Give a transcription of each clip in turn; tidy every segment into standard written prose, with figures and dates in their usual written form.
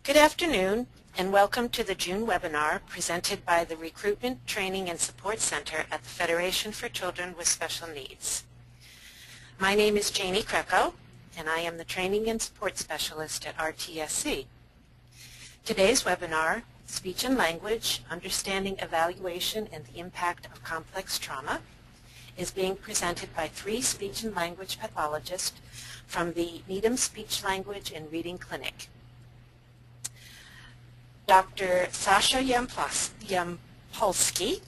Good afternoon and welcome to the June webinar presented by the Recruitment, Training and Support Center at the Federation for Children with Special Needs. My name is Janie Kreco and I am the Training and Support Specialist at RTSC. Today's webinar, Speech and Language, Understanding Evaluation and the Impact of Complex Trauma, is being presented by three speech and language pathologists from the Needham Speech Language and Reading Clinic. Dr. Sasha Yampolsky,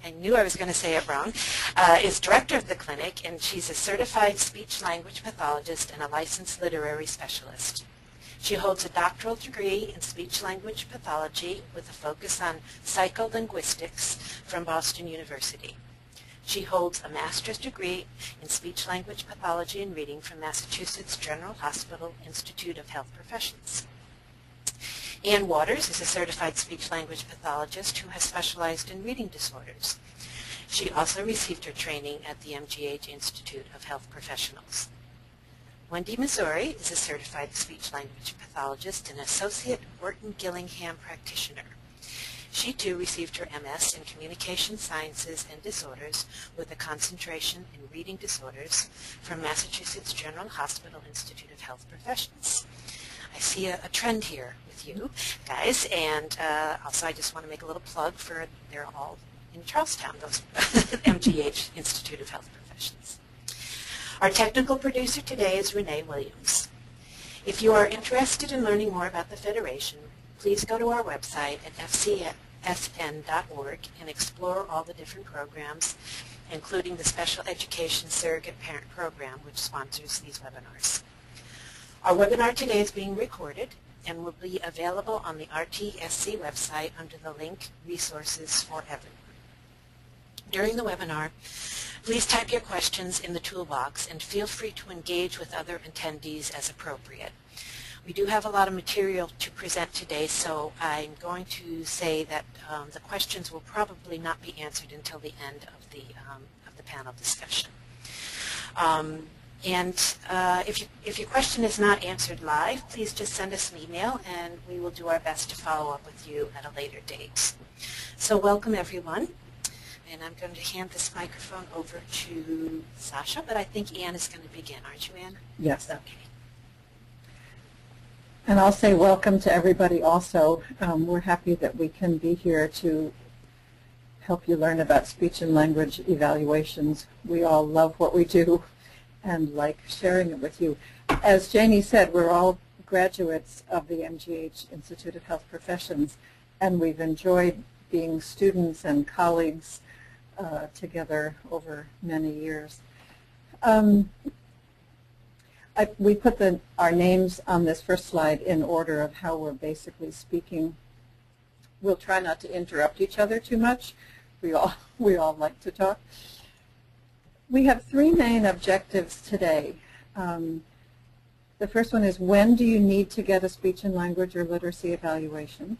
I knew I was going to say it wrong, is director of the clinic, and she's a certified speech-language pathologist and a licensed literary specialist. She holds a doctoral degree in speech-language pathology with a focus on psycholinguistics from Boston University. She holds a master's degree in speech-language pathology and reading from Massachusetts General Hospital Institute of Health Professions. Ann Waters is a certified speech-language pathologist who has specialized in reading disorders. She also received her training at the MGH Institute of Health Professionals. Wendy Missouri is a certified speech-language pathologist and associate Wharton Gillingham practitioner. She too received her MS in Communication Sciences and Disorders with a concentration in reading disorders from Massachusetts General Hospital Institute of Health Professions. I see a trend here with you guys, and also I just want to make a little plug for they're all in Charlestown, those MGH Institute of Health Professions. Our technical producer today is Renee Williams. If you are interested in learning more about the Federation, please go to our website at fcsn.org and explore all the different programs, including the Special Education Surrogate Parent Program, which sponsors these webinars. Our webinar today is being recorded and will be available on the RTSC website under the link Resources for Everyone. During the webinar, please type your questions in the toolbox and feel free to engage with other attendees as appropriate. We do have a lot of material to present today, so I'm going to say that the questions will probably not be answered until the end of the panel discussion. If your question is not answered live, please just send us an email and we will do our best to follow up with you at a later date. So welcome everyone, and I'm going to hand this microphone over to Sasha, but I think Ann is going to begin, aren't you, Ann? Yes. Okay. And I'll say welcome to everybody also. We're happy that we can be here to help you learn about speech and language evaluations. We all love what we do and like sharing it with you. As Janie said, we're all graduates of the MGH Institute of Health Professions, and we've enjoyed being students and colleagues together over many years. We put our names on this first slide in order of how we're basically speaking. We'll try not to interrupt each other too much. We all like to talk. We have three main objectives today. The first one is, when do you need to get a speech and language or literacy evaluation?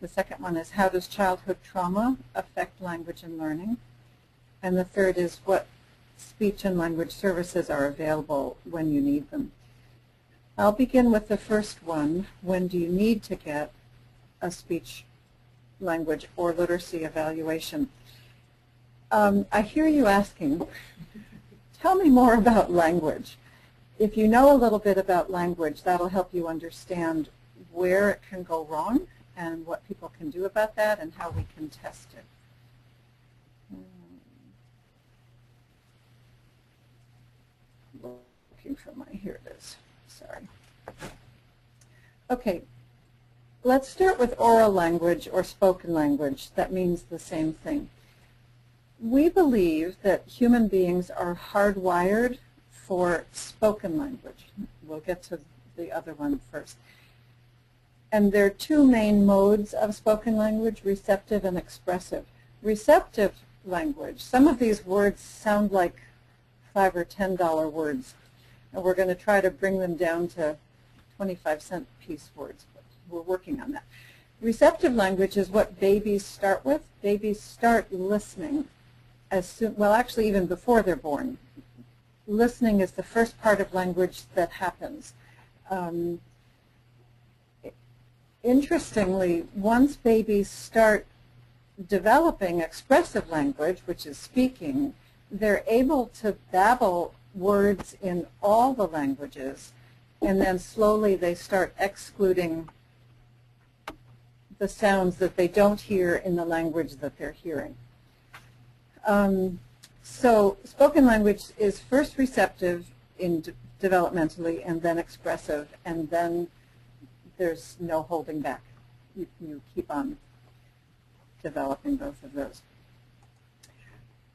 The second one is, how does childhood trauma affect language and learning? And the third is, what speech and language services are available when you need them? I'll begin with the first one. When do you need to get a speech, language, or literacy evaluation? I hear you asking, tell me more about language. If you know a little bit about language, that'll help you understand where it can go wrong and what people can do about that and how we can test it. Looking for here it is, sorry. Okay, let's start with oral language or spoken language. That means the same thing. We believe that human beings are hardwired for spoken language. We'll get to the other one first. And there are two main modes of spoken language, receptive and expressive. Receptive language, some of these words sound like $5 or $10 words, and we're going to try to bring them down to 25-cent piece words, but we're working on that. Receptive language is what babies start with. Babies start listening as soon, well, actually even before they're born. Listening is the first part of language that happens. interestingly, once babies start developing expressive language, which is speaking, they're able to babble words in all the languages, and then slowly they start excluding the sounds that they don't hear in the language that they're hearing. So spoken language is first receptive developmentally, and then expressive, and then there's no holding back. You keep on developing both of those.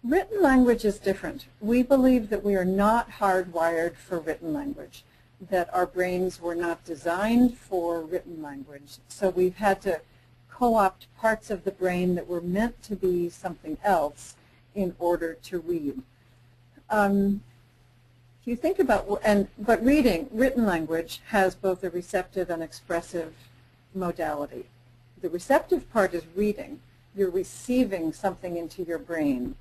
Written language is different. We believe that we are not hardwired for written language, that our brains were not designed for written language. So we've had to co-opt parts of the brain that were meant to be something else in order to read. If you think about, but written language has both a receptive and expressive modality. The receptive part is reading. You're receiving something into your brain.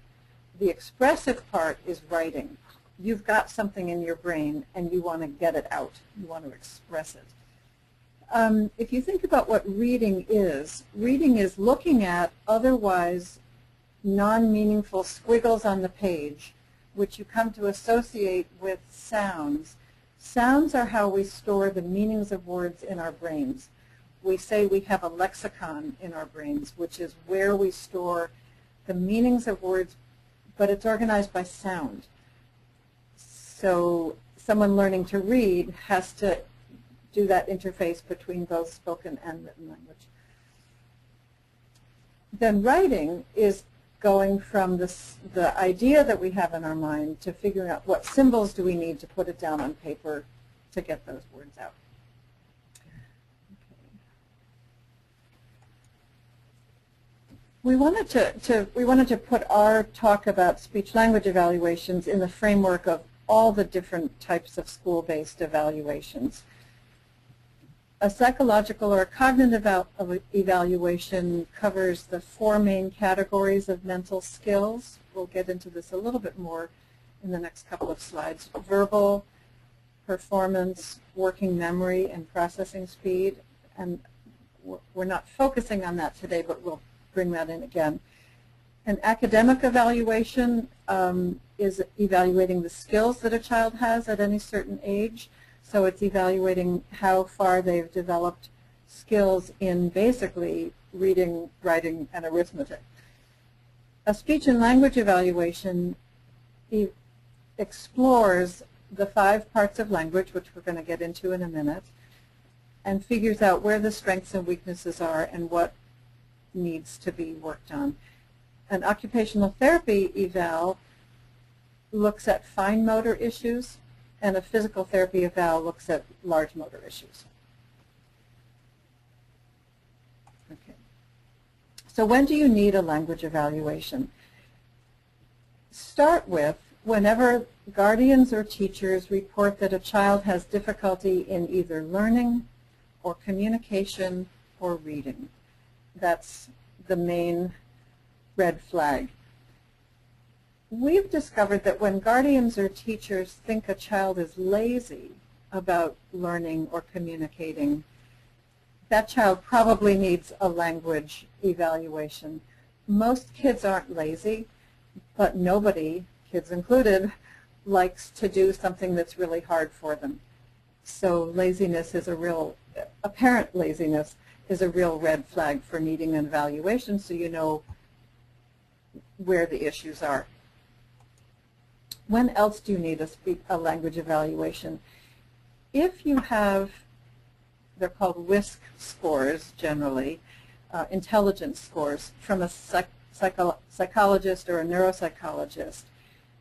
The expressive part is writing. You've got something in your brain and you want to get it out. You want to express it. If you think about what reading is looking at otherwise non-meaningful squiggles on the page, which you come to associate with sounds. Sounds are how we store the meanings of words in our brains. We say we have a lexicon in our brains, which is where we store the meanings of words, but it's organized by sound. So someone learning to read has to do that interface between both spoken and written language. Then writing is going from the idea that we have in our mind to figuring out what symbols do we need to put it down on paper to get those words out. We wanted to put our talk about speech-language evaluations in the framework of all the different types of school-based evaluations. A psychological or a cognitive evaluation covers the 4 main categories of mental skills. We'll get into this a little bit more in the next couple of slides. Verbal, performance, working memory, and processing speed. And we're not focusing on that today, but we'll bring that in again. An academic evaluation is evaluating the skills that a child has at any certain age. So it's evaluating how far they've developed skills in basically reading, writing, and arithmetic. A speech and language evaluation explores the 5 parts of language, which we're going to get into in a minute, and figures out where the strengths and weaknesses are and what needs to be worked on. An occupational therapy eval looks at fine motor issues, and a physical therapy eval looks at large motor issues. Okay. So when do you need a language evaluation? Start with whenever guardians or teachers report that a child has difficulty in either learning or communication or reading. That's the main red flag. We've discovered that when guardians or teachers think a child is lazy about learning or communicating, that child probably needs a language evaluation. Most kids aren't lazy, but nobody, kids included, likes to do something that's really hard for them. So laziness is apparent laziness is a real red flag for needing an evaluation, so you know where the issues are. When else do you need a language evaluation? If you have, they're called WISC scores generally, intelligence scores from a psychologist or a neuropsychologist,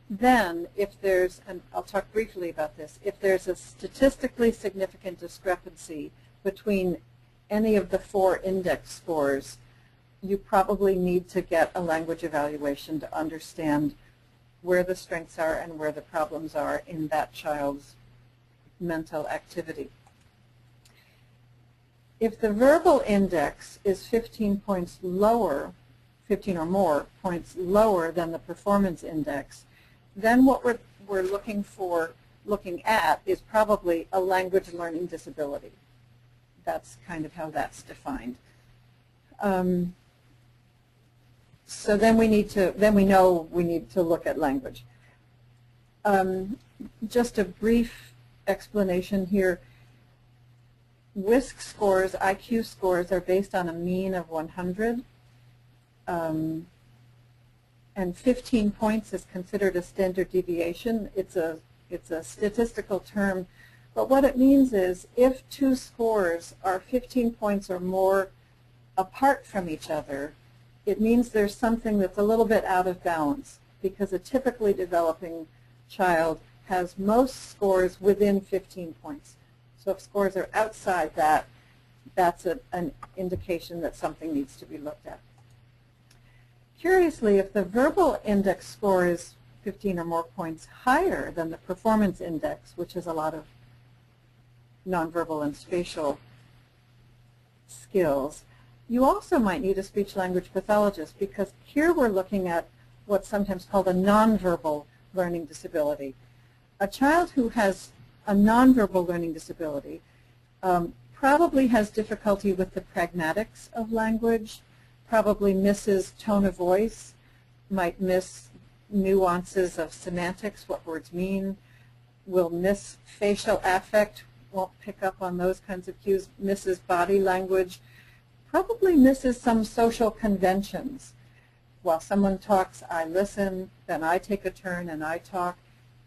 then if there's, and I'll talk briefly about this, if there's a statistically significant discrepancy between any of the 4 index scores, you probably need to get a language evaluation to understand where the strengths are and where the problems are in that child's mental activity. If the verbal index is 15 points lower, 15 or more points lower than the performance index, then what we're looking at is probably a language learning disability. that's kind of how that's defined. So then we know we need to look at language. Just a brief explanation here. WISC scores, IQ scores, are based on a mean of 100. And 15 points is considered a standard deviation. It's a statistical term. But what it means is if two scores are 15 points or more apart from each other, it means there's something that's a little bit out of balance, because a typically developing child has most scores within 15 points. So if scores are outside that, that's an indication that something needs to be looked at. Curiously, if the verbal index score is 15 or more points higher than the performance index, which is a lot of nonverbal and spatial skills, you also might need a speech-language pathologist, because here we're looking at what's sometimes called a nonverbal learning disability. A child who has a nonverbal learning disability probably has difficulty with the pragmatics of language, probably misses tone of voice, might miss nuances of semantics, what words mean, will miss facial affect, won't pick up on those kinds of cues, misses body language, probably misses some social conventions. While someone talks, I listen, then I take a turn and I talk.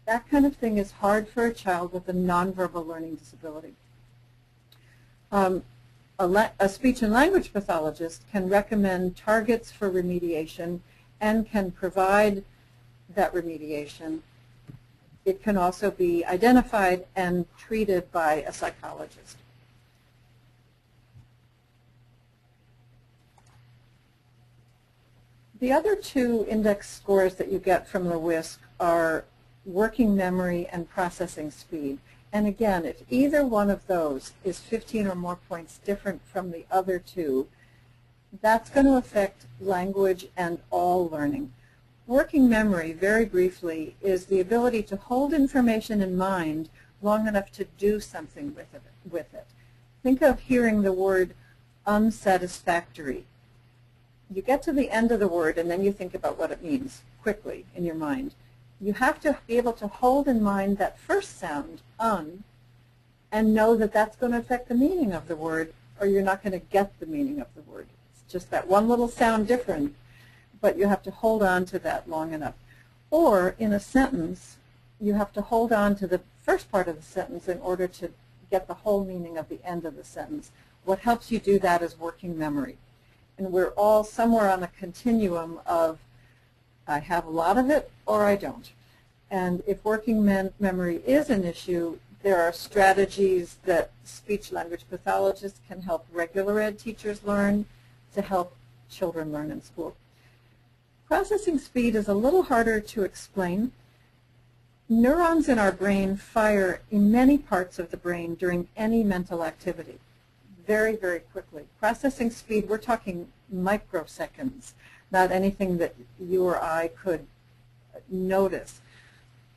That kind of thing is hard for a child with a nonverbal learning disability. A speech and language pathologist can recommend targets for remediation and can provide that remediation. It can also be identified and treated by a psychologist. The other two index scores that you get from the WISC are working memory and processing speed. And again, if either one of those is 15 or more points different from the other two, that's going to affect language and all learning. Working memory, very briefly, is the ability to hold information in mind long enough to do something with it. Think of hearing the word unsatisfactory. You get to the end of the word and then you think about what it means quickly in your mind. You have to be able to hold in mind that first sound, un, and know that that's going to affect the meaning of the word, or you're not going to get the meaning of the word. It's just that one little sound different, but you have to hold on to that long enough. Or in a sentence, you have to hold on to the first part of the sentence in order to get the whole meaning of the end of the sentence. What helps you do that is working memory. And we're all somewhere on a continuum of I have a lot of it or I don't. And if working memory is an issue, there are strategies that speech-language pathologists can help regular ed teachers learn to help children learn in school. Processing speed is a little harder to explain. Neurons in our brain fire in many parts of the brain during any mental activity, very, very quickly. Processing speed, we're talking microseconds, not anything that you or I could notice.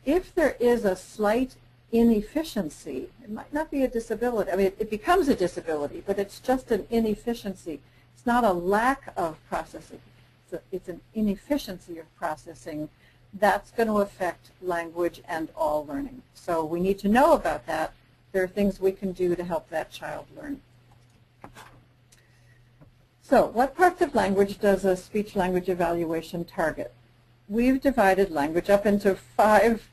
If there is a slight inefficiency, it might not be a disability. I mean, it becomes a disability, but it's just an inefficiency. It's not a lack of processing. It's an inefficiency of processing that's going to affect language and all learning. So we need to know about that. There are things we can do to help that child learn. So what parts of language does a speech-language evaluation target? We've divided language up into 5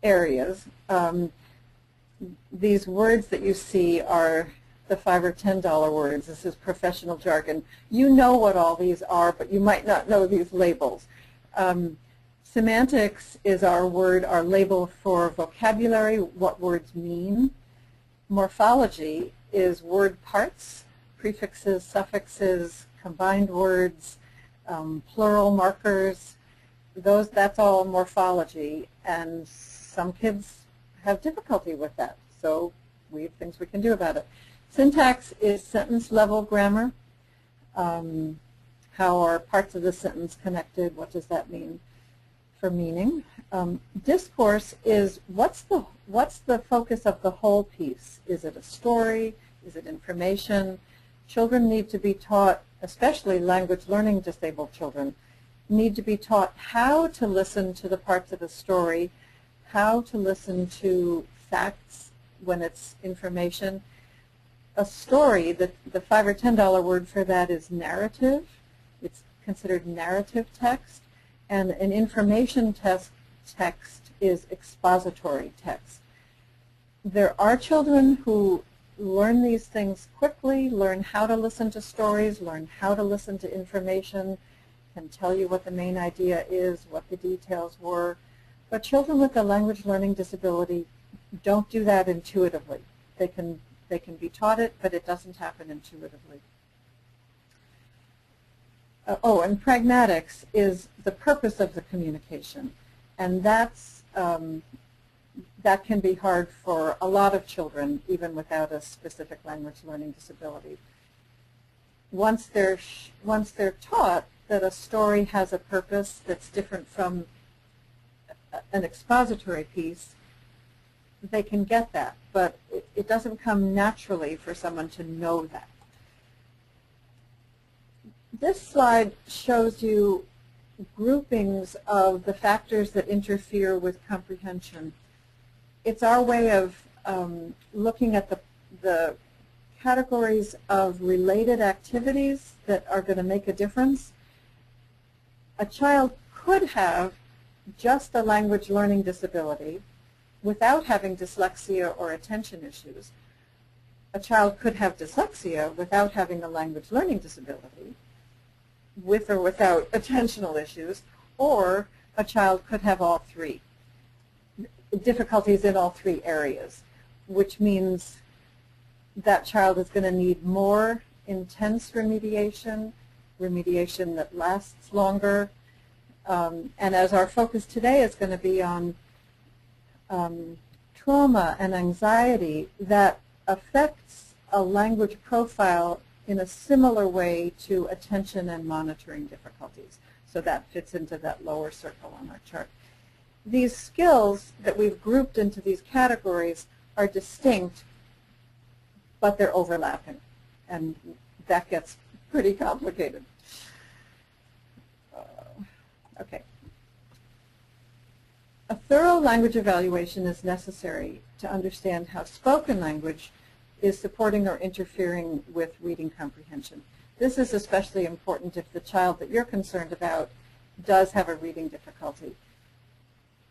areas. These words that you see are the $5 or $10 words. This is professional jargon. You know what all these are, but you might not know these labels. Semantics is our label for vocabulary, what words mean. Morphology is word parts, prefixes, suffixes, combined words, plural markers. That's all morphology, and some kids have difficulty with that, so we have things we can do about it. Syntax is sentence-level grammar. How are parts of the sentence connected? What does that mean? for meaning. Discourse is what's the focus of the whole piece? Is it a story? Is it information? Children need to be taught, especially language learning disabled children, need to be taught how to listen to the parts of a story, how to listen to facts when it's information. A story, the $5 or $10 word for that is narrative. It's considered narrative text. And an information text is expository text. There are children who learn these things quickly, learn how to listen to stories, learn how to listen to information, can tell you what the main idea is, what the details were. But children with a language learning disability don't do that intuitively. They can be taught it, but it doesn't happen intuitively. And pragmatics is the purpose of the communication, and that can be hard for a lot of children, even without a specific language learning disability. Once they're taught that a story has a purpose that's different from an expository piece, they can get that, but it doesn't come naturally for someone to know that. This slide shows you groupings of the factors that interfere with comprehension. It's our way of looking at the categories of related activities that are going to make a difference. A child could have just a language learning disability without having dyslexia or attention issues. A child could have dyslexia without having a language learning disability, with or without attentional issues, or a child could have all three, difficulties in all three areas, which means that child is going to need more intense remediation that lasts longer. And as our focus today is going to be on trauma and anxiety that affects a language profile in a similar way to attention and monitoring difficulties. So that fits into that lower circle on our chart. These skills that we've grouped into these categories are distinct, but they're overlapping, and that gets pretty complicated. Okay. A thorough language evaluation is necessary to understand how spoken language is supporting or interfering with reading comprehension. This is especially important if the child that you're concerned about does have a reading difficulty.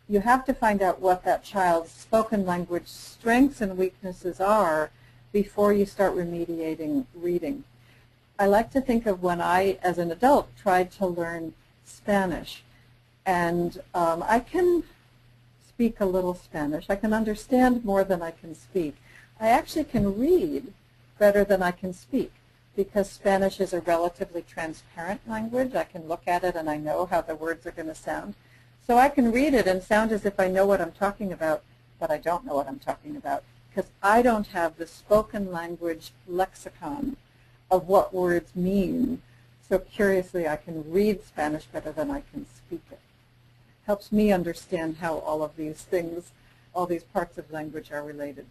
You have to find out what that child's spoken language strengths and weaknesses are before you start remediating reading. I like to think of when I, as an adult, tried to learn Spanish. And I can speak a little Spanish. I can understand more than I can speak. I actually can read better than I can speak because Spanish is a relatively transparent language. I can look at it and I know how the words are going to sound. So I can read it and sound as if I know what I'm talking about, but I don't know what I'm talking about because I don't have the spoken language lexicon of what words mean. So curiously, I can read Spanish better than I can speak it. Helps me understand how all of these things, all these parts of language are related.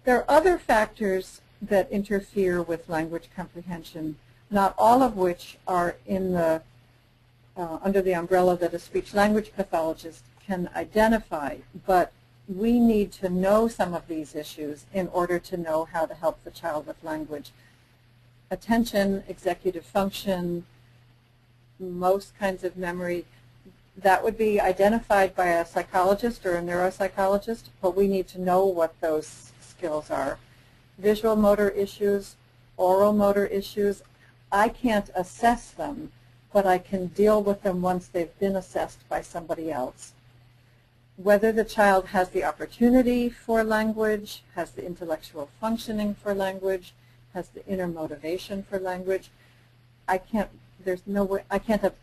There are other factors that interfere with language comprehension, not all of which are in the under the umbrella that a speech-language pathologist can identify, but we need to know some of these issues in order to know how to help the child with language. Attention, executive function, most kinds of memory, that would be identified by a psychologist or a neuropsychologist, but we need to know what those skills are. Visual motor issues, oral motor issues, I can't assess them, but I can deal with them once they've been assessed by somebody else. Whether the child has the opportunity for language, has the intellectual functioning for language, has the inner motivation for language, I can't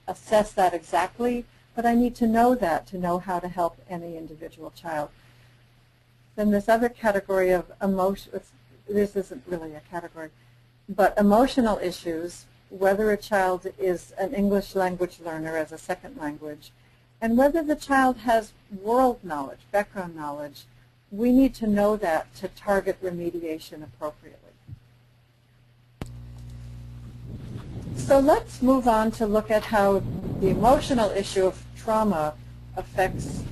assess that exactly, but I need to know that to know how to help any individual child. Then this other category of emotion, this isn't really a category, but emotional issues, whether a child is an English language learner as a second language, And whether the child has world knowledge, background knowledge, we need to know that to target remediation appropriately. So let's move on to look at how the emotional issue of trauma affects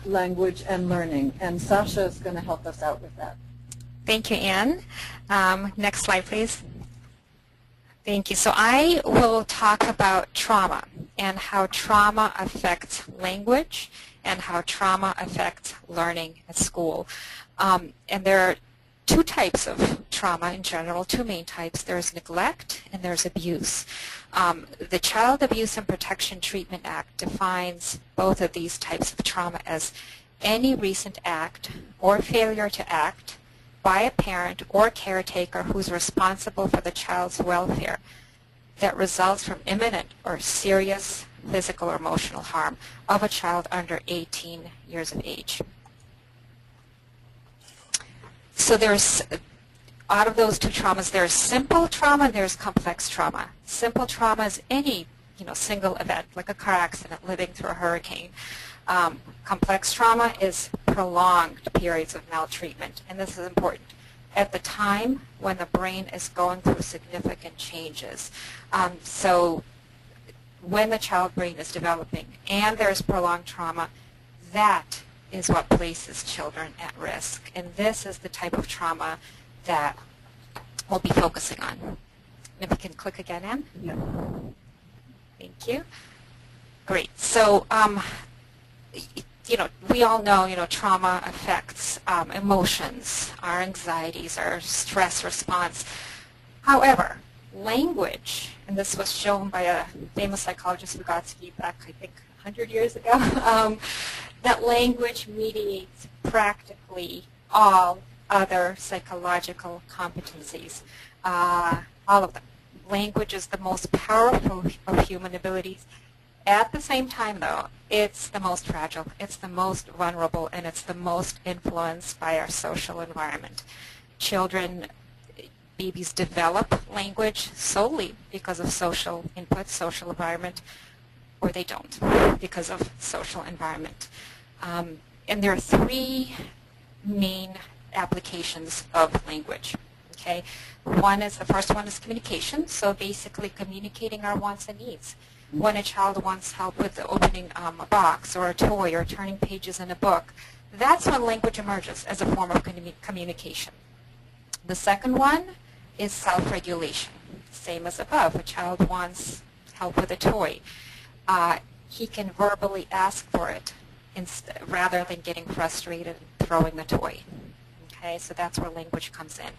language and learning. And Sasha is going to help us out with that. Thank you, Anne. Next slide, please. Thank you. So I will talk about trauma and how trauma affects language and how trauma affects learning at school. And there are two types of trauma in general, two main types. There's neglect and there's abuse. The Child Abuse and Protection Treatment Act defines both of these types of trauma as any recent act or failure to act by a parent or caretaker who's responsible for the child's welfare that results from imminent or serious physical or emotional harm of a child under 18 years of age. So there's, out of those two traumas, there's simple trauma and there's complex trauma. Simple trauma is any, single event, like a car accident, living through a hurricane. Complex trauma is prolonged periods of maltreatment, and this is important. At the time when the brain is going through significant changes. So when the child brain is developing and there's prolonged trauma, that is what places children at risk. And this is the type of trauma that we'll be focusing on. If we can click again, Anne. Yeah. Thank you. Great. So, we all know, trauma affects emotions, our anxieties, our stress response. However, language, and this was shown by a famous psychologist, Vygotsky, back, I think, 100 years ago, that language mediates practically all other psychological competencies, all of them. Language is the most powerful of human abilities. At the same time, though, it's the most fragile, it's the most vulnerable, and it's the most influenced by our social environment. Children, babies develop language solely because of social input, social environment, or they don't because of social environment. And there are three main applications of language. Okay, the first one is communication. So basically communicating our wants and needs. When a child wants help with opening a box or a toy or turning pages in a book, that's when language emerges as a form of communication. The second one is self-regulation. Same as above. A child wants help with a toy. He can verbally ask for it rather than getting frustrated and throwing the toy. Okay, so that's where language comes in.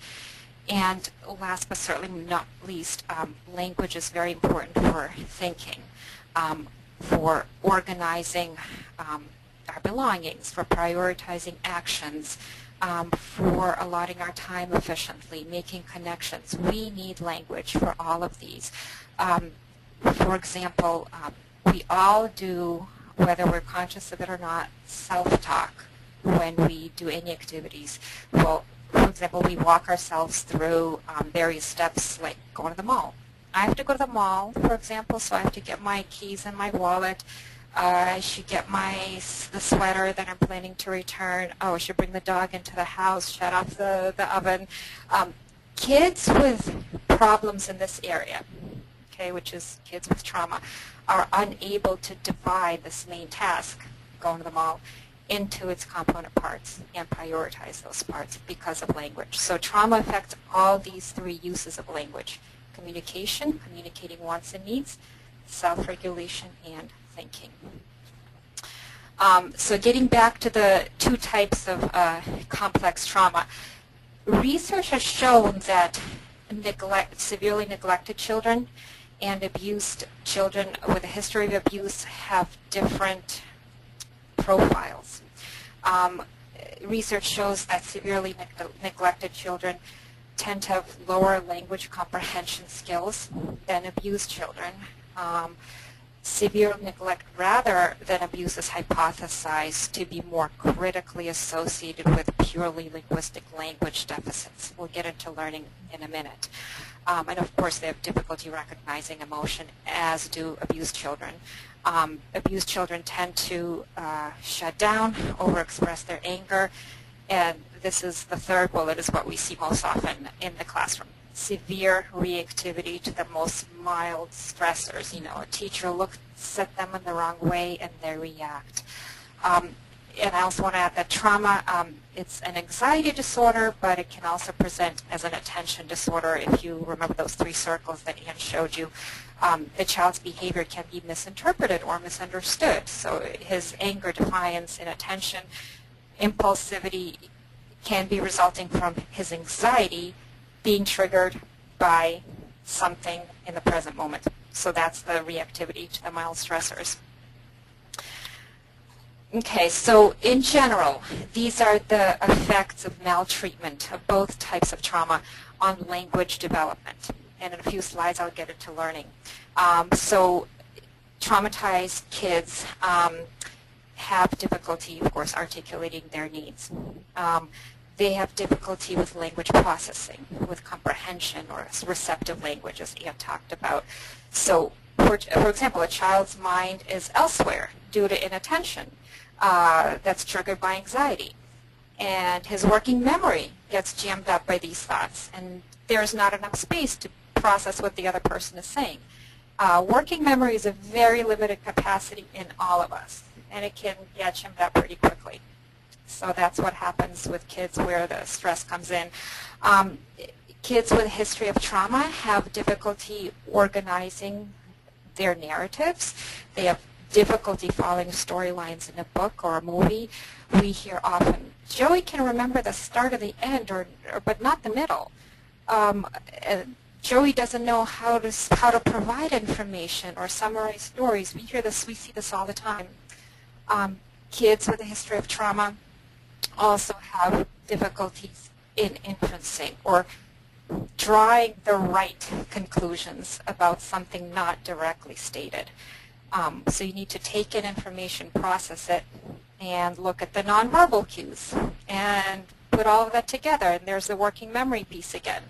And last but certainly not least, language is very important for thinking, for organizing our belongings, for prioritizing actions, for allotting our time efficiently, making connections. We need language for all of these. For example, we all do, whether we're conscious of it or not, self-talk when we do any activities. Well, for example, we walk ourselves through various steps like going to the mall. I have to go to the mall, for example, so I have to get my keys and my wallet. I should get the sweater that I'm planning to return. Oh, I should bring the dog into the house, shut off the oven. Kids with problems in this area, okay, which is kids with trauma, are unable to divide this main task, going to the mall, into its component parts and prioritize those parts because of language. So trauma affects all these three uses of language: communication, communicating wants and needs, self-regulation, and thinking. So getting back to the two types of complex trauma, research has shown that severely neglected children and abused children with a history of abuse have different profiles. Research shows that severely neglected children tend to have lower language comprehension skills than abused children. Severe neglect rather than abuse is hypothesized to be more critically associated with purely linguistic language deficits. We'll get into learning in a minute. And of course they have difficulty recognizing emotion, as do abused children. Abused children tend to shut down, overexpress their anger, and this is the third bullet, is what we see most often in the classroom. Severe reactivity to the most mild stressors. You know, a teacher looks at them in the wrong way and they react. And I also want to add that trauma, it's an anxiety disorder, but it can also present as an attention disorder. If you remember those 3 circles that Anne showed you, the child's behavior can be misinterpreted or misunderstood. So his anger, defiance, inattention, impulsivity can be resulting from his anxiety being triggered by something in the present moment. So that's the reactivity to the mild stressors. Okay, so in general, these are the effects of maltreatment of both types of trauma on language development. And in a few slides, I'll get into learning. So traumatized kids have difficulty, of course, articulating their needs. They have difficulty with language processing, with comprehension or receptive language, as Anne talked about. So, for example, a child's mind is elsewhere due to inattention. That's triggered by anxiety. And his working memory gets jammed up by these thoughts, and there's not enough space to process what the other person is saying. Working memory is a very limited capacity in all of us, and it can get jammed up pretty quickly. So that's what happens with kids where the stress comes in. Kids with a history of trauma have difficulty organizing their narratives. They have difficulty following storylines in a book or a movie. We hear often, Joey can remember the start or the end, but not the middle. Joey doesn't know how to provide information or summarize stories. We hear this, we see this all the time. Kids with a history of trauma also have difficulties in inferencing or drawing the right conclusions about something not directly stated. So you need to take in information, process it, and look at the nonverbal cues and put all of that together. And there's the working memory piece again.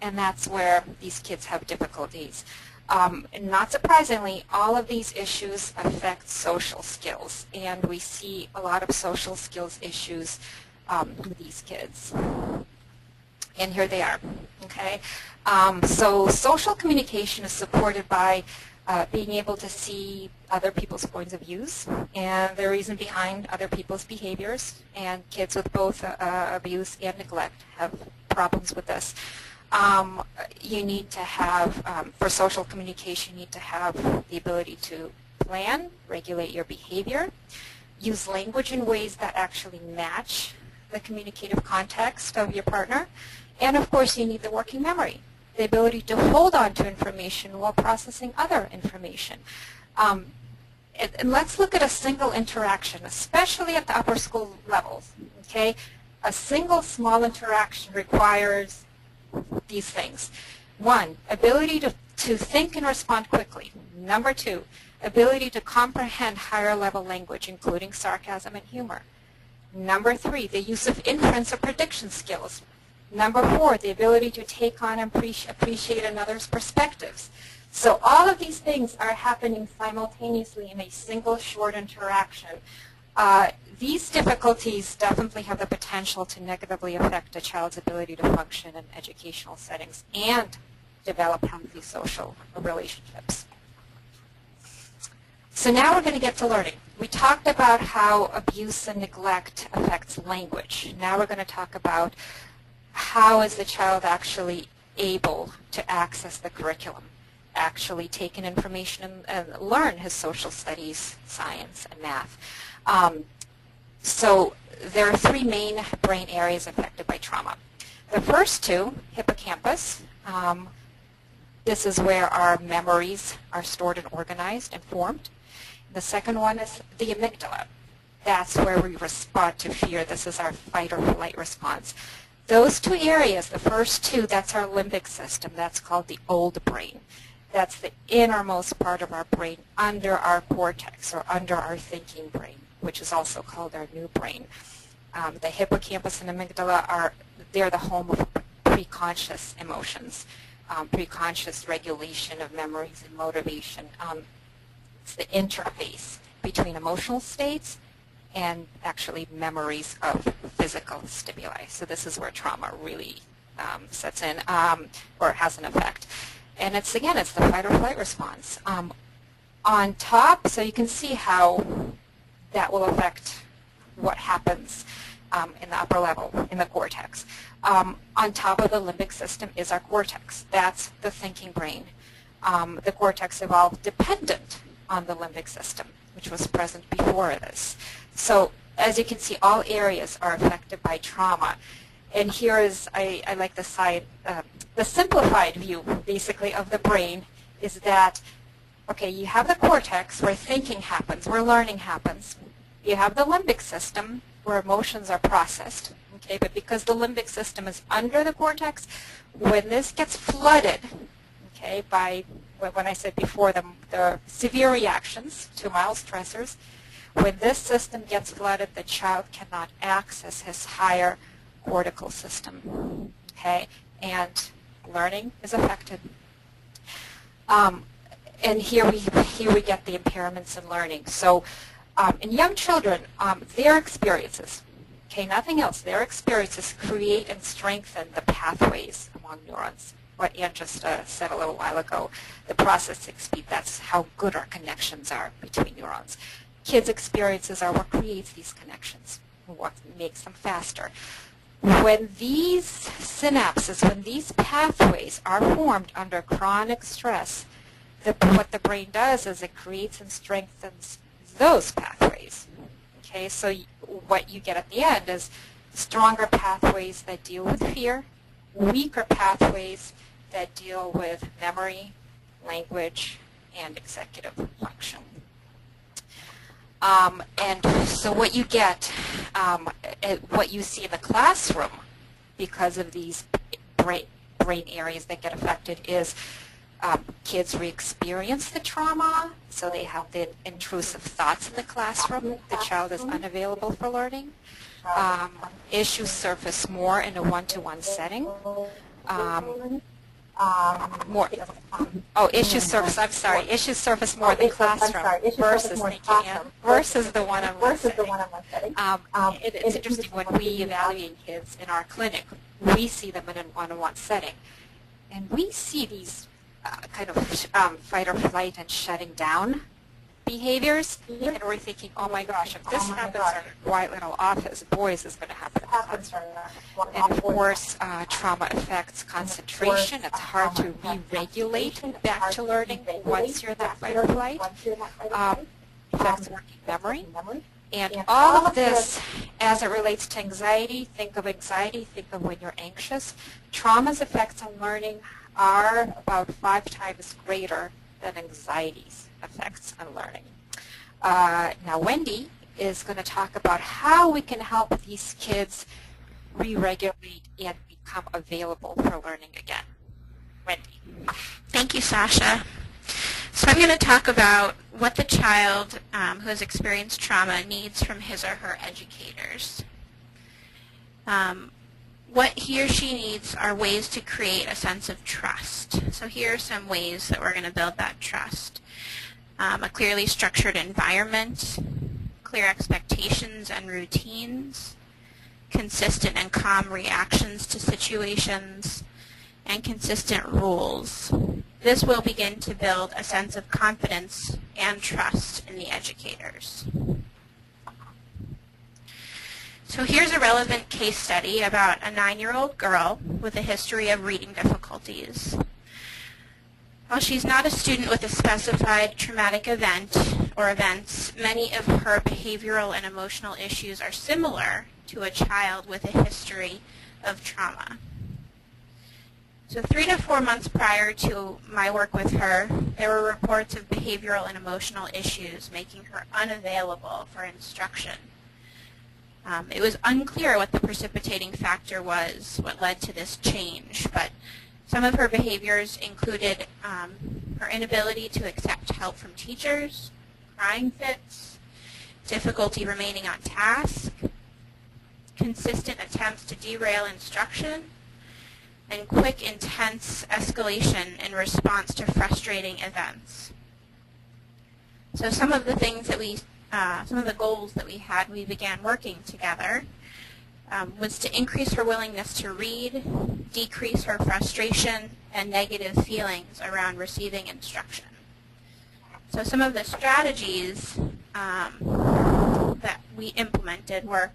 And that's where these kids have difficulties. Not surprisingly, all of these issues affect social skills, and we see a lot of social skills issues with these kids. And here they are. Okay, so social communication is supported by being able to see other people's points of views and the reason behind other people's behaviors. And kids with both abuse and neglect have problems with this. You need to have, for social communication, you need to have the ability to plan, regulate your behavior, use language in ways that actually match the communicative context of your partner, and of course you need the working memory, the ability to hold on to information while processing other information. And let's look at a single interaction, especially at the upper school levels. Okay, a single small interaction requires these things. 1, ability to think and respond quickly. Number 2, ability to comprehend higher level language, including sarcasm and humor. Number 3, the use of inference or prediction skills. Number 4, the ability to take on and appreciate another's perspectives. So all of these things are happening simultaneously in a single short interaction. These difficulties definitely have the potential to negatively affect a child's ability to function in educational settings and develop healthy social relationships. So now we're going to get to learning. We talked about how abuse and neglect affects language. Now we're going to talk about how is the child actually able to access the curriculum, actually take in information and learn his social studies, science, and math. So there are 3 main brain areas affected by trauma. The first 2, hippocampus. This is where our memories are stored and organized and formed. The second one is the amygdala. That's where we respond to fear. This is our fight or flight response. Those 2 areas, the first 2, that's our limbic system. That's called the old brain. That's the innermost part of our brain under our cortex or under our thinking brain, which is also called our new brain. The hippocampus and amygdala they're the home of preconscious emotions, preconscious regulation of memories and motivation. It's the interface between emotional states and actually memories of physical stimuli. So this is where trauma really sets in or has an effect. And it's, again, it's the fight or flight response. On top, so you can see how that will affect what happens in the upper level, in the cortex. On top of the limbic system is our cortex. That's the thinking brain. The cortex evolved dependent on the limbic system, which was present before this. So as you can see, all areas are affected by trauma. And here is, I like the simplified view, basically, of the brain is that, okay, you have the cortex where thinking happens, where learning happens. You have the limbic system where emotions are processed. Okay, but because the limbic system is under the cortex, when this gets flooded, okay, by, when I said before, the severe reactions to mild stressors, when this system gets flooded, the child cannot access his higher cortical system, okay, and learning is affected. And here we get the impairments in learning. So in young children, their experiences, okay, nothing else, their experiences create and strengthen the pathways among neurons. What Ann just said a little while ago, the processing speed, that's how good our connections are between neurons. Kids' experiences are what creates these connections, what makes them faster. When these synapses, when these pathways are formed under chronic stress, what the brain does is it creates and strengthens those pathways. Okay, so what you get at the end is stronger pathways that deal with fear, weaker pathways that deal with memory, language, and executive function. And so what you get, what you see in the classroom because of these brain areas that get affected is kids re-experience the trauma, so they have the intrusive thoughts in the classroom. The child is unavailable for learning. Issues surface more in a one-to-one setting. Issues surface more in the classroom versus the one-on-one setting. It's interesting when we evaluate kids in our clinic, we see them in a one-on-one setting, and we see these kind of fight or flight and shutting down behaviors, and we're thinking, oh my gosh, if this happens in a quiet little office, boys is going to happen. And of course, trauma affects concentration. It's hard to re-regulate back to learning once you're in that fight or flight. Affects working memory. And all of this, as it relates to anxiety, think of when you're anxious. Trauma's effects on learning are about 5 times greater than anxiety's effects on learning. Now Wendy is going to talk about how we can help these kids re-regulate and become available for learning again. Wendy. Thank you, Sasha. So I'm going to talk about what the child who has experienced trauma needs from his or her educators. What he or she needs are ways to create a sense of trust. So here are some ways that we're going to build that trust. A clearly structured environment, clear expectations and routines, consistent and calm reactions to situations, and consistent rules. This will begin to build a sense of confidence and trust in the educators. So here's a relevant case study about a 9-year-old girl with a history of reading difficulties. While she's not a student with a specified traumatic event or events, many of her behavioral and emotional issues are similar to a child with a history of trauma. So 3 to 4 months prior to my work with her, there were reports of behavioral and emotional issues making her unavailable for instruction. It was unclear what the precipitating factor was, what led to this change, but some of her behaviors included her inability to accept help from teachers, crying fits, difficulty remaining on task, consistent attempts to derail instruction, and quick, intense escalation in response to frustrating events. So some of the things that some of the goals that we began working together was to increase her willingness to read, decrease her frustration and negative feelings around receiving instruction. So some of the strategies that we implemented were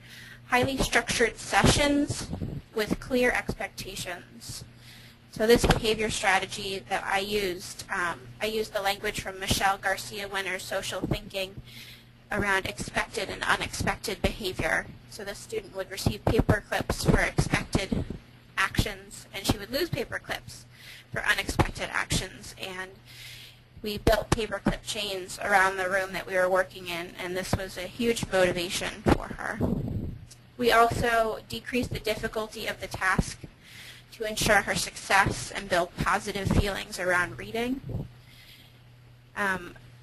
highly structured sessions with clear expectations. So this behavior strategy that I used the language from Michelle Garcia Winner's Social Thinking around expected and unexpected behavior. So the student would receive paper clips for expected actions, and she would lose paper clips for unexpected actions. And we built paperclip chains around the room that we were working in, and this was a huge motivation for her. We also decreased the difficulty of the task to ensure her success and build positive feelings around reading.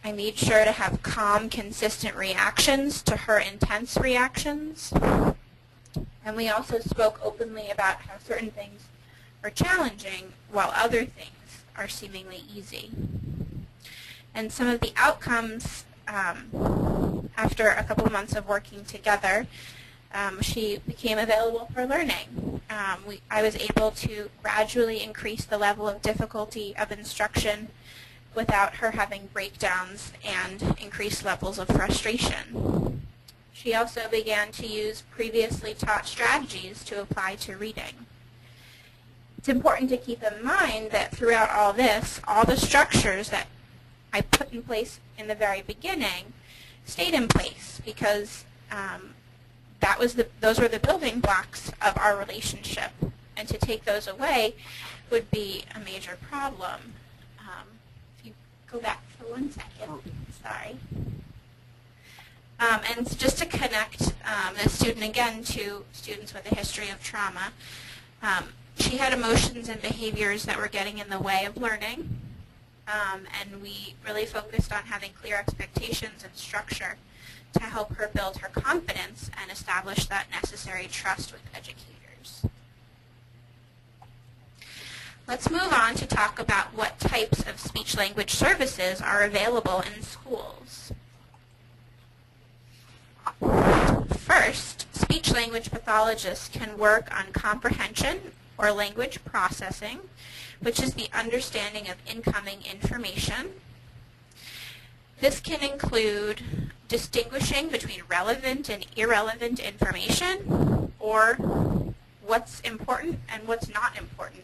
I made sure to have calm, consistent reactions to her intense reactions. And we also spoke openly about how certain things are challenging while other things are seemingly easy. And some of the outcomes after a couple of months of working together, she became available for learning. I was able to gradually increase the level of difficulty of instruction without her having breakdowns and increased levels of frustration. She also began to use previously taught strategies to apply to reading. It's important to keep in mind that throughout all this, all the structures that I put in place in the very beginning stayed in place because those were the building blocks of our relationship, and to take those away would be a major problem. If you go back for 1 second, sorry. And just to connect the student again to students with a history of trauma, she had emotions and behaviors that were getting in the way of learning, and we really focused on having clear expectations and structure to help her build her confidence and establish that necessary trust with educators. Let's move on to talk about what types of speech-language services are available in schools. First, speech-language pathologists can work on comprehension or language processing, which is the understanding of incoming information. This can include distinguishing between relevant and irrelevant information, or what's important and what's not important,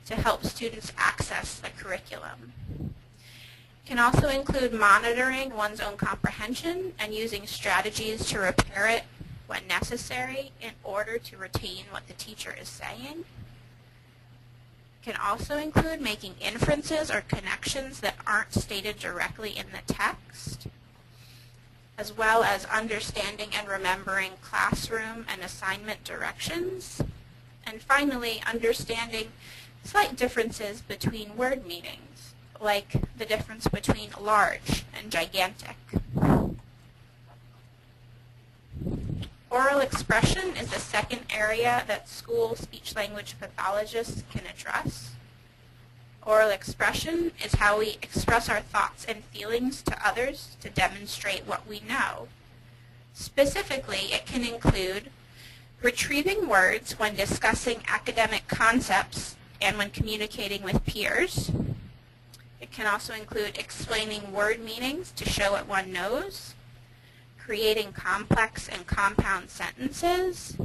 to help students access the curriculum. It can also include monitoring one's own comprehension and using strategies to repair it when necessary in order to retain what the teacher is saying. Can also include making inferences or connections that aren't stated directly in the text, as well as understanding and remembering classroom and assignment directions, and finally understanding slight differences between word meanings, like the difference between large and gigantic. Oral expression is the second area that school speech-language pathologists can address. Oral expression is how we express our thoughts and feelings to others to demonstrate what we know. Specifically, it can include retrieving words when discussing academic concepts and when communicating with peers. It can also include explaining word meanings to show what one knows, creating complex and compound sentences,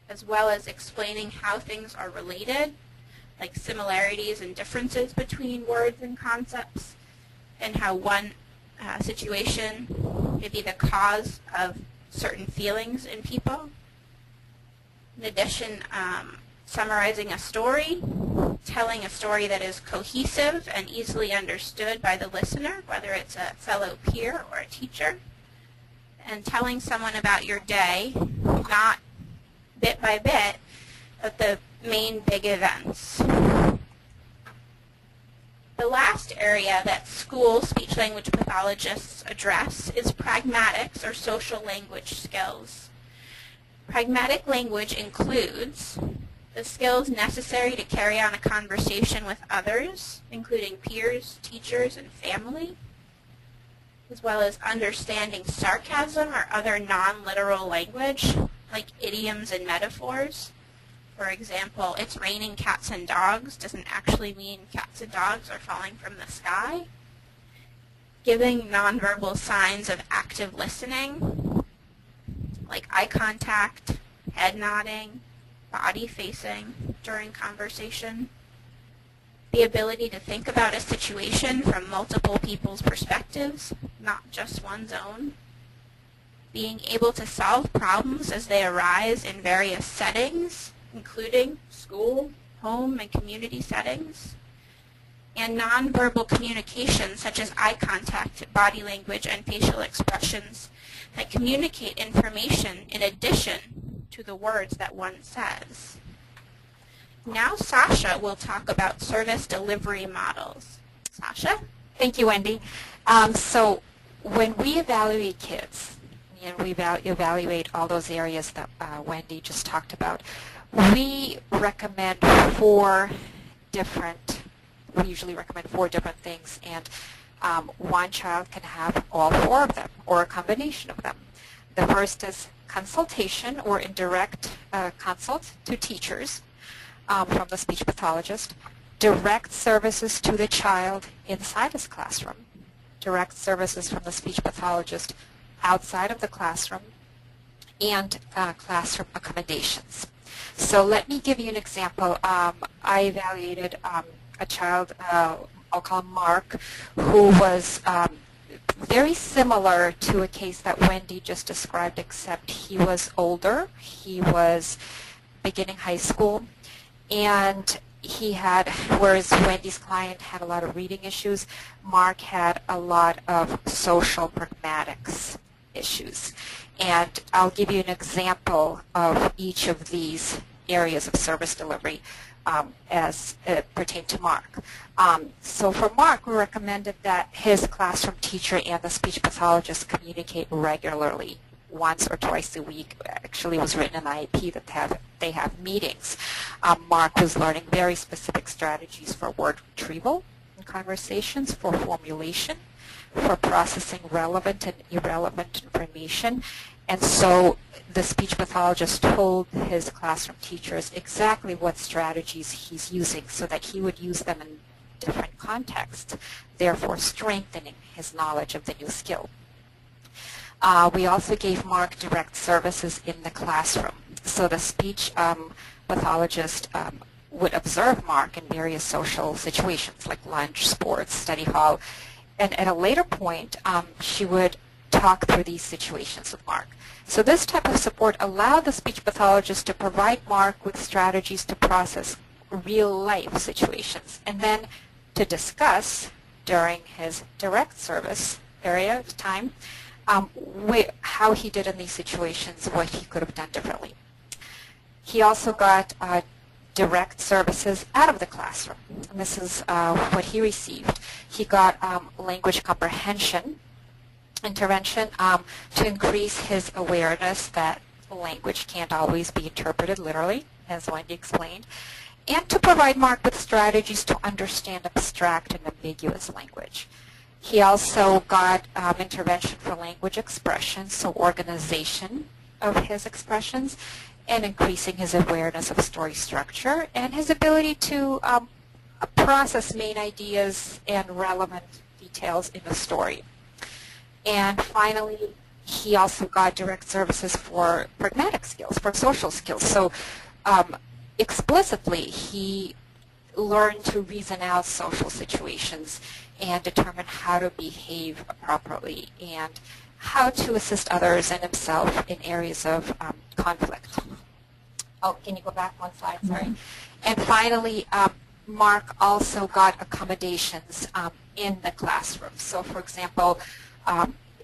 as well as explaining how things are related, like similarities and differences between words and concepts, and how one situation may be the cause of certain feelings in people. In addition, summarizing a story, telling a story that is cohesive and easily understood by the listener, whether it's a fellow peer or a teacher, and telling someone about your day, not bit by bit, but the main big events. The last area that school speech-language pathologists address is pragmatics or social language skills. Pragmatic language includes the skills necessary to carry on a conversation with others, including peers, teachers, and family. as well as understanding sarcasm or other non-literal language, like idioms and metaphors. For example, it's raining cats and dogs doesn't actually mean cats and dogs are falling from the sky. Giving nonverbal signs of active listening, like eye contact, head nodding, body facing during conversation. The ability to think about a situation from multiple people's perspectives, not just one's own. Being able to solve problems as they arise in various settings, including school, home, and community settings. And nonverbal communication such as eye contact, body language, and facial expressions that communicate information in addition to the words that one says. Now Sasha will talk about service delivery models. Sasha? Thank you, Wendy. So when we evaluate kids, and we evaluate all those areas that Wendy just talked about, we recommend we usually recommend 4 different things, and one child can have all 4 of them or a combination of them. The first is consultation or indirect consult to teachers from the speech pathologist, direct services to the child inside his classroom, direct services from the speech pathologist outside of the classroom, and classroom accommodations. So let me give you an example. I evaluated a child, I'll call him Mark, who was very similar to a case that Wendy just described, except he was older. He was beginning high school, and he had, whereas Wendy's client had a lot of reading issues, Mark had a lot of social pragmatics issues. And I'll give you an example of each of these areas of service delivery as it pertained to Mark. So for Mark, we recommended that his classroom teacher and the speech pathologist communicate regularly, once or twice a week. Actually, it was written in the IEP that they have meetings. Mark was learning very specific strategies for word retrieval in conversations, for formulation, for processing relevant and irrelevant information. And so the speech pathologist told his classroom teachers exactly what strategies he's using so that he would use them in different contexts, therefore strengthening his knowledge of the new skill. We also gave Mark direct services in the classroom. So the speech pathologist would observe Mark in various social situations like lunch, sports, study hall, and at a later point she would talk through these situations with Mark. So this type of support allowed the speech pathologist to provide Mark with strategies to process real-life situations and then to discuss during his direct service area of time how he did in these situations, what he could have done differently. He also got direct services out of the classroom, and this is what he received. He got language comprehension intervention to increase his awareness that language can't always be interpreted literally, as Wendy explained, and to provide Mark with strategies to understand abstract and ambiguous language. He also got intervention for language expression, so organization of his expressions, and increasing his awareness of story structure and his ability to process main ideas and relevant details in the story. And finally, he also got direct services for pragmatic skills, for social skills. So explicitly, he learned to reason out social situations and determine how to behave properly and how to assist others and himself in areas of conflict. Oh, can you go back one slide? Sorry. And finally, Mark also got accommodations in the classroom. So, for example,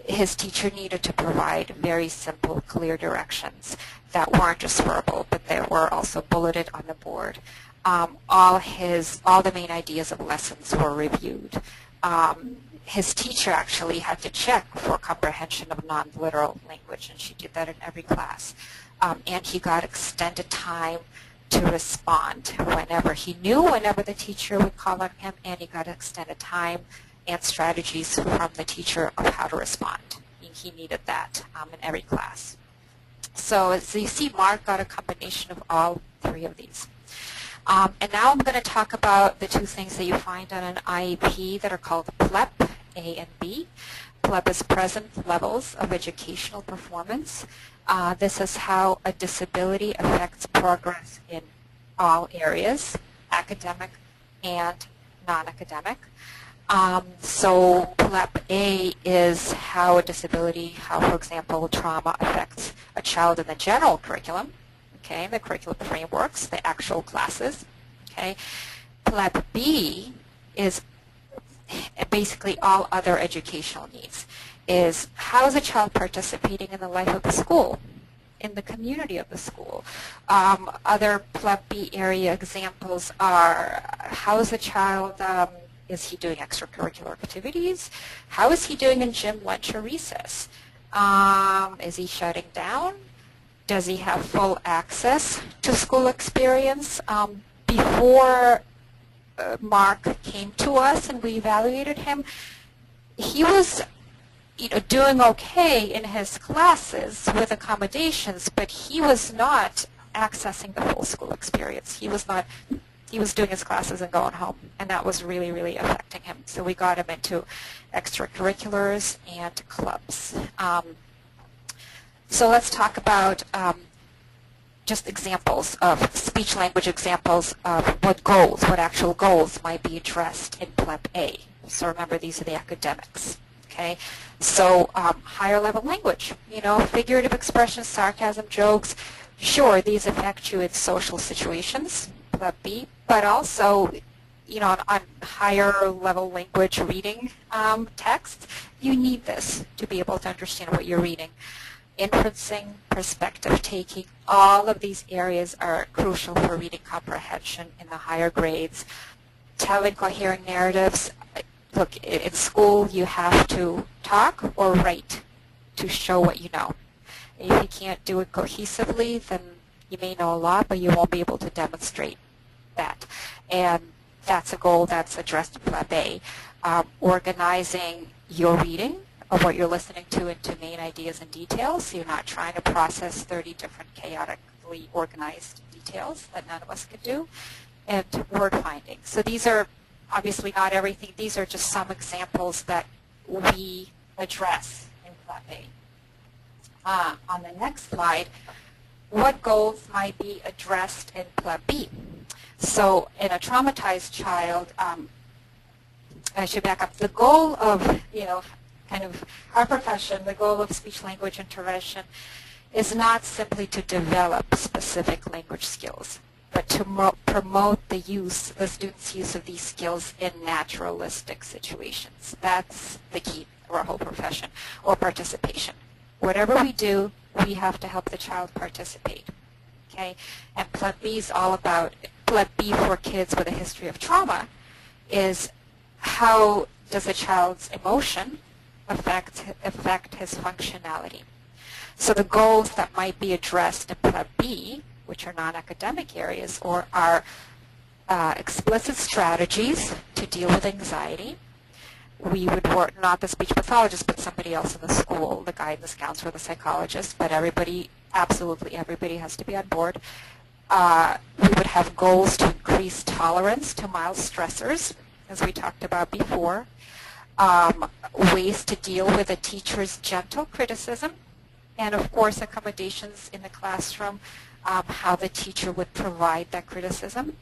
his teacher needed to provide very simple, clear directions that weren't just verbal, but they were also bulleted on the board. All the main ideas of lessons were reviewed. His teacher actually had to check for comprehension of non-literal language, and she did that in every class. And he got extended time to respond whenever he knew, whenever the teacher would call on him, and he got extended time and strategies from the teacher of how to respond. He needed that in every class. So as you see, Mark got a combination of all three of these. And now I'm going to talk about the two things that you find on an IEP that are called Plep A and B. Plep is present levels of educational performance. This is how a disability affects progress in all areas, academic and non-academic. So Plep A is how a disability, how, for example, trauma affects a child in the general curriculum, okay, the curriculum frameworks, the actual classes, okay. Plep B is basically all other educational needs, is how is a child participating in the life of the school, in the community of the school. Other Plep B area examples are how is a child, is he doing extracurricular activities? How is he doing in gym, lunch, or recess? Is he shutting down? Does he have full access to school experience? Before Mark came to us and we evaluated him, he was doing okay in his classes with accommodations, but he was not accessing the full school experience. He was doing his classes and going home, and that was really, really affecting him. So we got him into extracurriculars and clubs. So let's talk about just examples of speech-language examples of what actual goals might be addressed in Plep A. So remember, these are the academics. Okay, so higher level language, figurative expressions, sarcasm, jokes. Sure, these affect you in social situations, Plep B, but also, on higher level language reading texts, you need this to be able to understand what you're reading. Inferencing, perspective taking, all of these areas are crucial for reading comprehension in the higher grades. Telling coherent narratives. Look, in school you have to talk or write to show what you know. If you can't do it cohesively, then you may know a lot, but you won't be able to demonstrate that. And that's a goal that's addressed in Plep A. Organizing your reading of what you're listening to into main ideas and details, so you're not trying to process 30 different chaotically organized details that none of us could do. And word finding. So these are obviously not everything. These are just some examples that we address in Plep A. On the next slide, what goals might be addressed in Plep B? So in a traumatized child, I should back up. The goal of, kind of our profession, the goal of speech-language intervention is not simply to develop specific language skills, but to promote the student's use of these skills in naturalistic situations. That's the key of our whole profession, or participation. Whatever we do, we have to help the child participate. Okay? And Plep B is all about, Plep B for kids with a history of trauma is how does a child's emotion affect his functionality. So the goals that might be addressed in Plep B, which are non-academic areas, or are explicit strategies to deal with anxiety. We would work, not the speech pathologist, but somebody else in the school, the guidance counselor, the psychologist, but everybody, absolutely everybody has to be on board. We would have goals to increase tolerance to mild stressors, as we talked about before. Ways to deal with a teacher's gentle criticism, and of course accommodations in the classroom, how the teacher would provide that criticism.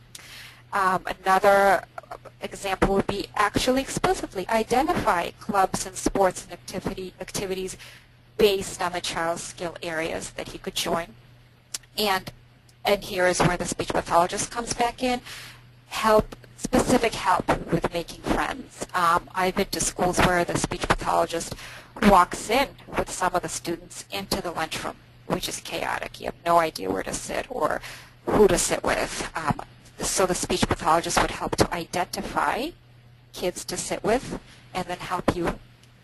Another example would be actually explicitly identify clubs and sports and activities based on the child's skill areas that he could join. And here is where the speech pathologist comes back in. Specific help with making friends. I've been to schools where the speech pathologist walks in with some of the students into the lunchroom, which is chaotic. You have no idea where to sit or who to sit with. So the speech pathologist would help to identify kids to sit with and then help you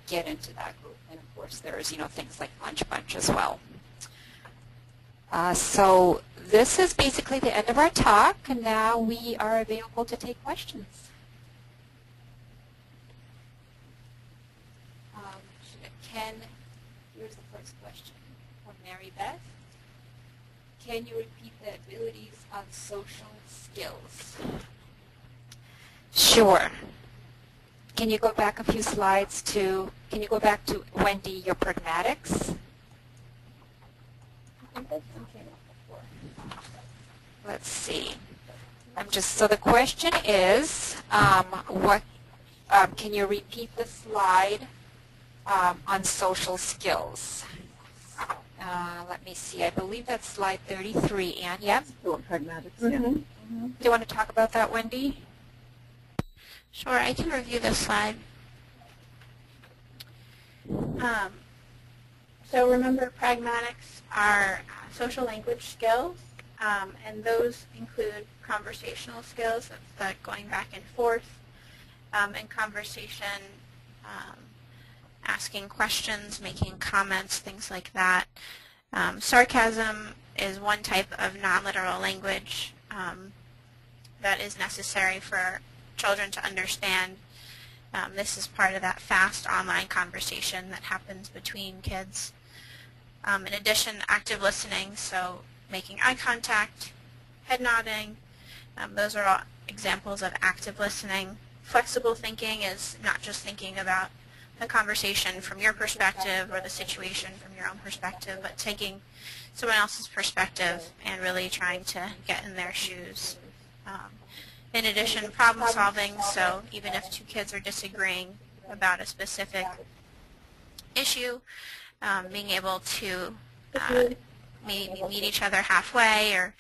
get into that group. And of course there's things like lunch bunch as well. So this is basically the end of our talk, and now we are available to take questions. Here's the first question from Mary Beth. Can you repeat the abilities on social skills? Sure. Can you go back a few slides to, can you go back to, Wendy, your pragmatics? Let's see. So the question is, can you repeat the slide on social skills? Let me see. I believe that's slide 33, Anne. Yep. Pragmatics. Mm-hmm. Yeah. Mm-hmm. Do you want to talk about that, Wendy? Sure, I can review this slide. So remember, pragmatics are social language skills, and those include conversational skills, that's the going back and forth, and conversation, asking questions, making comments, things like that. Sarcasm is one type of non-literal language that is necessary for children to understand. This is part of that fast online conversation that happens between kids. In addition, active listening, so making eye contact, head nodding, those are all examples of active listening. Flexible thinking is not just thinking about the conversation from your perspective or the situation from your own perspective, but taking someone else's perspective and really trying to get in their shoes. In addition, problem solving, so even if two kids are disagreeing about a specific issue, being able to maybe meet each other halfway, or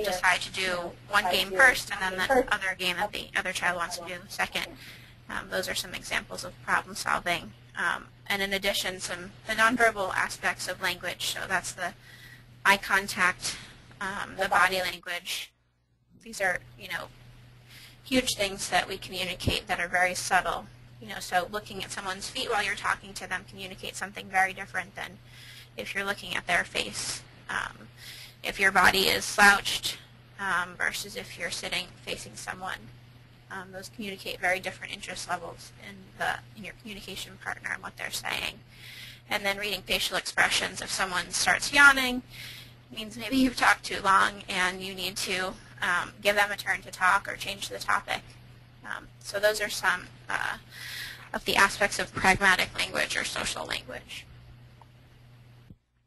decide to do one game first and then the other game that the other child wants to do second. Those are some examples of problem solving. And in addition, the nonverbal aspects of language, so that's the eye contact, the body language. These are, huge things that we communicate that are very subtle. So looking at someone's feet while you're talking to them communicates something very different than if you're looking at their face. If your body is slouched versus if you're sitting facing someone, those communicate very different interest levels in your communication partner and what they're saying. And then reading facial expressions. If someone starts yawning, it means maybe you've talked too long and you need to give them a turn to talk or change the topic. So those are some of the aspects of pragmatic language or social language.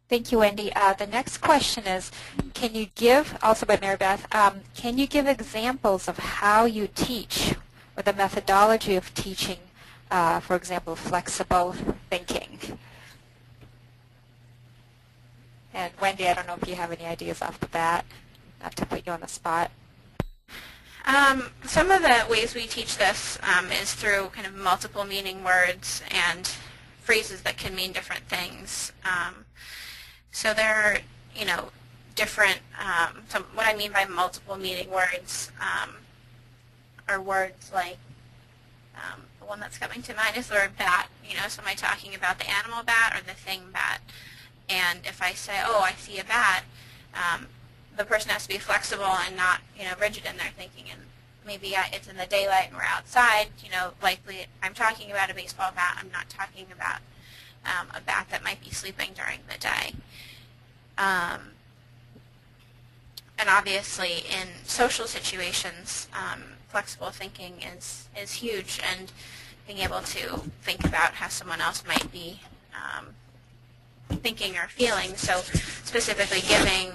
Thank you, Wendy. The next question is, can you give, also by Mary Beth, can you give examples of how you teach or the methodology of teaching, for example, flexible thinking? And Wendy, I don't know if you have any ideas off the bat, not to put you on the spot. Some of the ways we teach this is through kind of multiple meaning words and phrases that can mean different things. So there are, different, what I mean by multiple meaning words are words like, the one that's coming to mind is the word bat. So am I talking about the animal bat or the thing bat? And if I say, oh, I see a bat, the person has to be flexible and not, rigid in their thinking. And maybe it's in the daylight and we're outside, likely I'm talking about a baseball bat. I'm not talking about a bat that might be sleeping during the day. And obviously in social situations, flexible thinking is huge, and being able to think about how someone else might be thinking or feeling. So specifically giving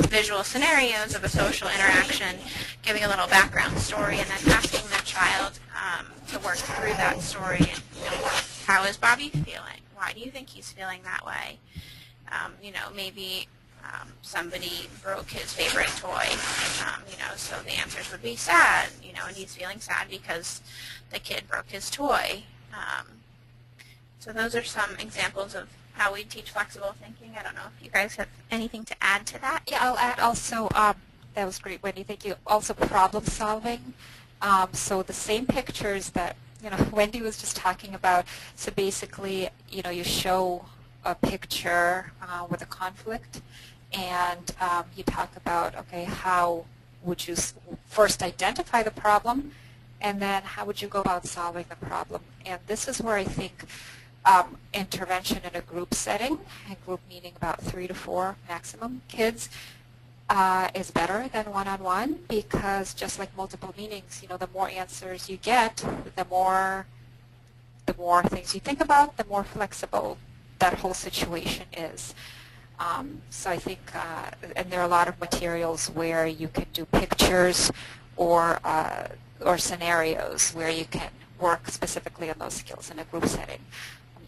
visual scenarios of a social interaction, giving a little background story, and then asking the child to work through that story. And, how is Bobby feeling? Why do you think he's feeling that way? Maybe somebody broke his favorite toy, so the answers would be sad, and he's feeling sad because the kid broke his toy. So those are some examples of how we teach flexible thinking. I don't know if you guys have anything to add to that. Yeah, I'll add also, that was great, Wendy, thank you. Also problem solving. So the same pictures that, Wendy was just talking about. So basically, you show a picture with a conflict, and you talk about, okay, how would you first identify the problem, and then how would you go about solving the problem? And this is where I think Intervention in a group setting, a group meaning about 3 to 4 maximum kids, is better than one-on-one, because just like multiple meanings, the more answers you get, the more things you think about, the more flexible that whole situation is. So I think, and there are a lot of materials where you can do pictures or scenarios where you can work specifically on those skills in a group setting.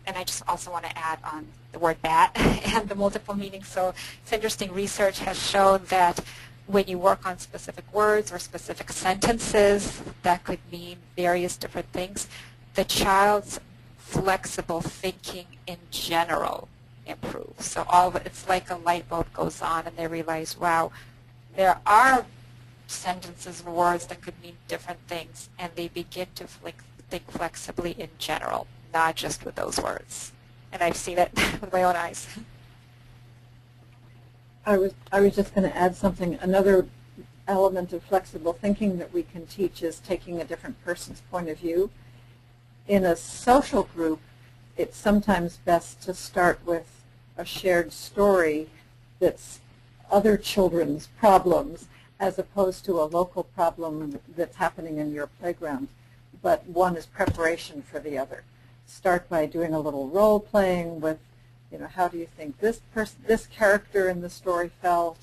And I just also want to add on the word bat and the multiple meanings. So it's interesting, research has shown that when you work on specific words or specific sentences that could mean various different things, the child's flexible thinking in general improves. So all of it, it's like a light bulb goes on and they realize, wow, there are sentences or words that could mean different things, and they begin to think flexibly in general, not just with those words. And I've seen it with my own eyes. I was just going to add something. Another element of flexible thinking that we can teach is taking a different person's point of view. In a social group, it's sometimes best to start with a shared story that's other children's problems as opposed to a local problem that's happening in your playground. But one is preparation for the other. Start by doing a little role playing with, how do you think this character in the story felt?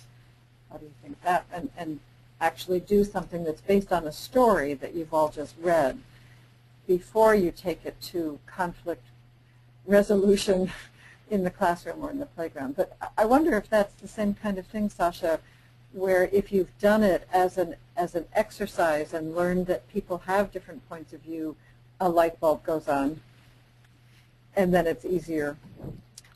How do you think that? And actually do something that's based on a story that you've all just read before you take it to conflict resolution in the classroom or in the playground. But I wonder if that's the same kind of thing, Sasha, where if you've done it as an exercise and learned that people have different points of view, a light bulb goes on, and then it's easier.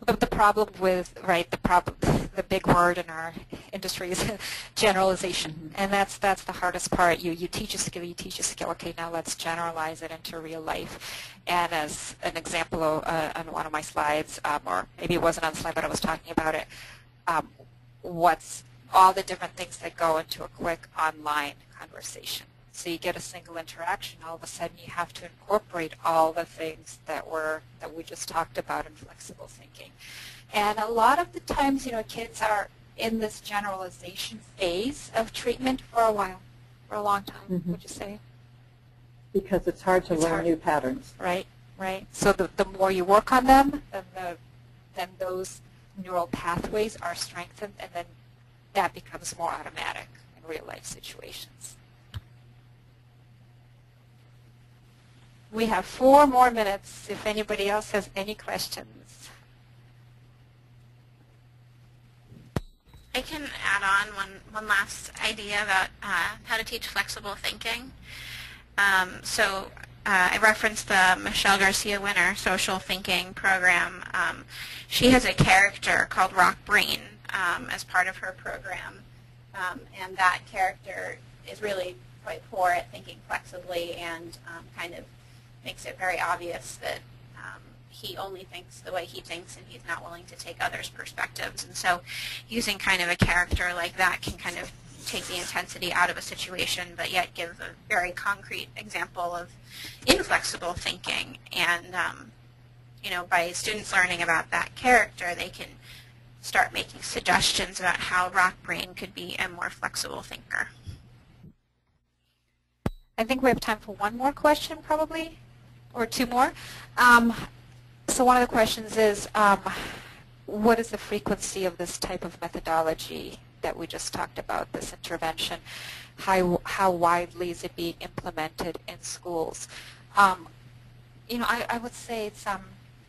But the problem with, the big word in our industry is generalization, and that's the hardest part. You teach a skill, okay, now let's generalize it into real life. And as an example on one of my slides, or maybe it wasn't on the slide, but I was talking about it, what's all the different things that go into a quick online conversation. So you get a single interaction, all of a sudden you have to incorporate all the things that we just talked about in flexible thinking. And a lot of the times, kids are in this generalization phase of treatment for a while, for a long time, would you say? Because it's hard to learn new patterns. Right. So the more you work on them, then those neural pathways are strengthened, and then that becomes more automatic in real life situations. We have 4 more minutes if anybody else has any questions. I can add on one last idea about how to teach flexible thinking. I referenced the Michelle Garcia Winner social thinking program. She has a character called Rock Brain as part of her program, and that character is really quite poor at thinking flexibly and kind of makes it very obvious that he only thinks the way he thinks and he's not willing to take others' perspectives. And so using kind of a character like that can kind of take the intensity out of a situation, but yet give a very concrete example of inflexible thinking. And by students learning about that character, they can start making suggestions about how Rock Brain could be a more flexible thinker. I think we have time for one more question, probably, or 2 more. So one of the questions is, what is the frequency of this type of methodology that we just talked about, this intervention? How widely is it being implemented in schools? I would say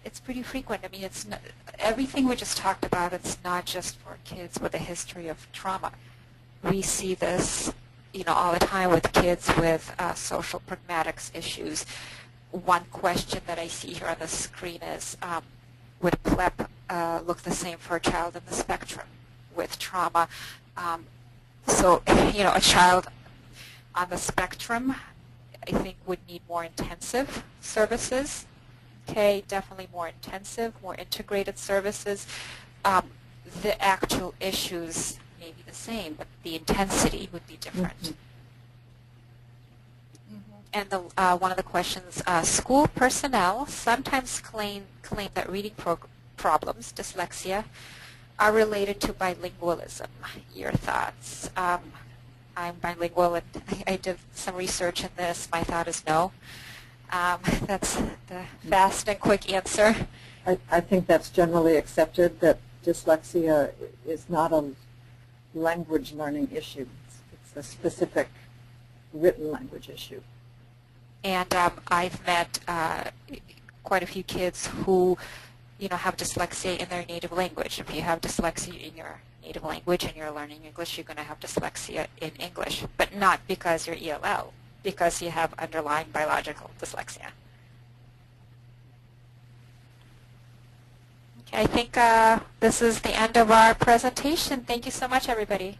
it's pretty frequent. I mean, it's not, everything we just talked about, it's not just for kids with a history of trauma. We see this all the time with kids with social pragmatics issues. One question that I see here on the screen is, would Plep look the same for a child in the spectrum with trauma? So, a child on the spectrum, I think, would need more intensive services. Okay, definitely more intensive, more integrated services. The actual issues may be the same, but the intensity would be different. And one of the questions, school personnel sometimes claim that reading problems, dyslexia, are related to bilingualism. Your thoughts? I'm bilingual and I did some research in this. My thought is no. That's the fast and quick answer. I think that's generally accepted, that dyslexia is not a language learning issue. It's a specific written language issue. And I've met quite a few kids who, have dyslexia in their native language. If you have dyslexia in your native language and you're learning English, you're going to have dyslexia in English, but not because you're ELL, because you have underlying biological dyslexia. Okay, I think this is the end of our presentation. Thank you so much, everybody.